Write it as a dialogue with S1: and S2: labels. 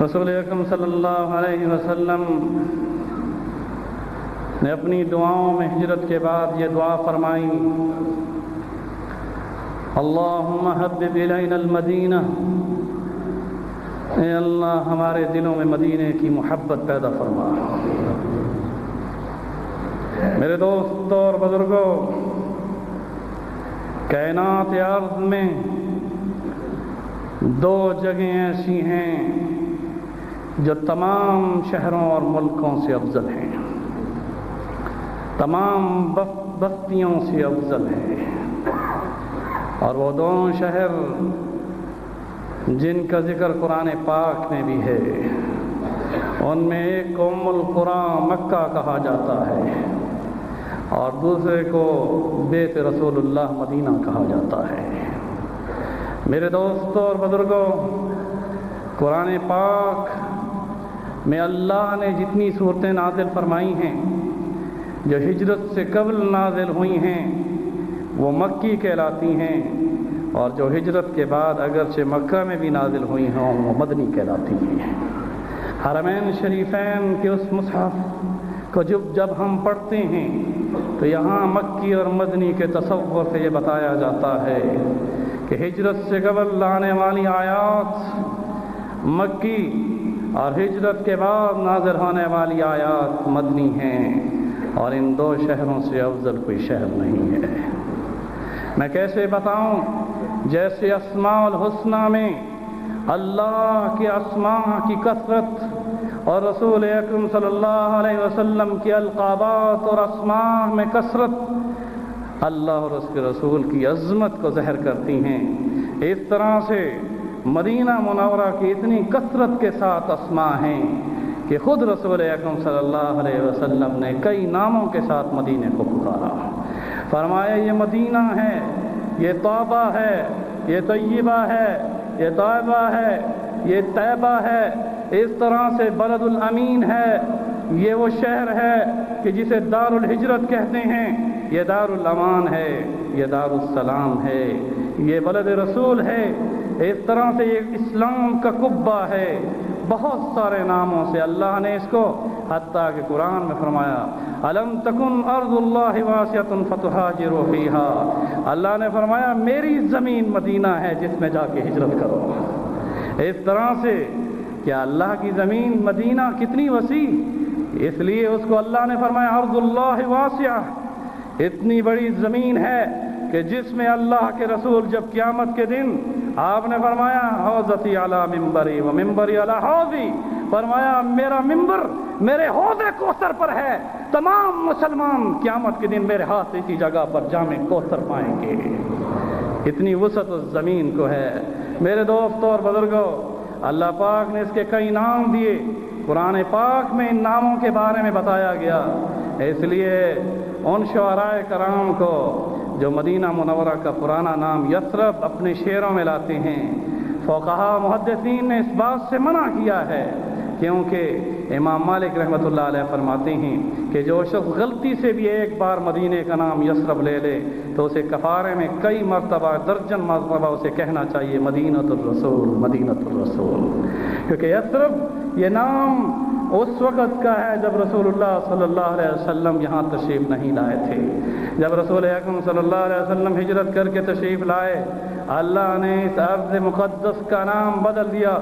S1: رسول اکرم صلی اللہ علیہ وسلم نے اپنی دعاؤں میں ہجرت کے بعد یہ دعا فرمائی: اللہم حبب الینا المدینہ، اے اللہ ہمارے دلوں میں مدینے کی محبت پیدا فرما۔ میرے دوستوں اور بزرگوں، کائنات ارض میں دو جگہیں ایسی ہیں جو تمام شہروں اور ملکوں سے افضل ہیں، تمام بستیوں سے افضل ہیں، اور وہ دونوں شہر جن کا ذکر قرآن پاک میں بھی ہے، ان میں ایک ام القری مکہ کہا جاتا ہے اور دوسرے کو بیت رسول اللہ مدینہ کہا جاتا ہے۔ میرے دوستوں اور بزرگوں، قرآن پاک میں اللہ نے جتنی صورتیں نازل فرمائی ہیں جو ہجرت سے قبل نازل ہوئی ہیں وہ مکی کہلاتی ہیں، اور جو ہجرت کے بعد اگرچہ مکہ میں بھی نازل ہوئی ہیں وہ مدنی کہلاتی ہیں۔ حرمین شریفین کے اس مصحف کو جب ہم پڑھتے ہیں تو یہاں مکی اور مدنی کے تصور سے یہ بتایا جاتا ہے کہ ہجرت سے قبل آنے والی آیات مکی اور ہجرت کے بعد نازل ہونے والی آیات مدنی ہیں، اور ان دو شہروں سے افضل کوئی شہر نہیں ہے۔ میں کیسے بتاؤں؟ جیسے اسماء الحسنی میں اللہ کے اسماء کی کثرت اور رسول اکرم صلی اللہ علیہ وسلم کی القابات اور اسماء میں کثرت اللہ اور اس کے رسول کی عظمت کو ظاہر کرتی ہیں، اس طرح سے مدینہ منورہ کی اتنی کثرت کے ساتھ اسماء ہیں کہ خود رسول اکرم صلی اللہ علیہ وسلم نے کئی ناموں کے ساتھ مدینہ کو پکارا، فرمایا یہ مدینہ ہے، یہ توبہ ہے، یہ طیبہ ہے، یہ طیبہ ہے، یہ طیبہ ہے، اس طرح سے بلد الامین ہے، یہ وہ شہر ہے کہ جسے دار الہجرت کہتے ہیں، یہ دار الامان ہے، یہ دار السلام ہے، یہ بلد رسول ہے، اس طرح سے یہ اسلام کا قبہ ہے۔ بہت سارے ناموں سے اللہ نے اس کو، حتیٰ کہ قرآن میں فرمایا الم تکن ارض اللہ واسعۃ فتہاجروا فیہا، اللہ نے فرمایا میری زمین مدینہ ہے جس میں جا کے ہجرت کرو۔ اس طرح سے کیا اللہ کی زمین مدینہ کتنی وسیع، اس لیے اس کو اللہ نے فرمایا ارض اللہ واسعہ، اتنی بڑی زمین ہے کہ جس میں اللہ کے رسول جب قیامت کے دن آپ نے فرمایا حوضتی علی ممبری و ممبری علی حوضی، فرمایا میرا ممبر میرے حوض کوثر پر ہے، تمام مسلمان قیامت کے دن میرے ہاتھ کی جگہ پر جام کوثر پائیں گے۔ اتنی وسعت اس زمین کو ہے۔ میرے دوستوں اور بزرگوں، اللہ پاک نے اس کے کئی نام دیے، قرآن پاک میں ان ناموں کے بارے میں بتایا گیا، اس لیے ان شعراء کرام کو جو مدینہ منورہ کا پرانا نام یثرب اپنے شعروں میں لاتے ہیں، فقہا محدثین نے اس بات سے منع کیا ہے، کیونکہ امام مالک رحمۃ اللہ علیہ فرماتے ہیں کہ جو شخص غلطی سے بھی ایک بار مدینہ کا نام یثرب لے لے تو اسے کفارے میں کئی مرتبہ درجن مرتبہ اسے کہنا چاہیے مدینۃ الرسول، مدینۃ الرسول، کیونکہ یثرب یہ نام اس وقت کا ہے جب رسول اللہ صلی اللہ علیہ وسلم یہاں تشریف نہیں لائے تھے۔ جب رسول اکرم صلی اللہ علیہ وسلم ہجرت کر کے تشریف لائے، اللہ نے اس ارض مقدس کا نام بدل دیا۔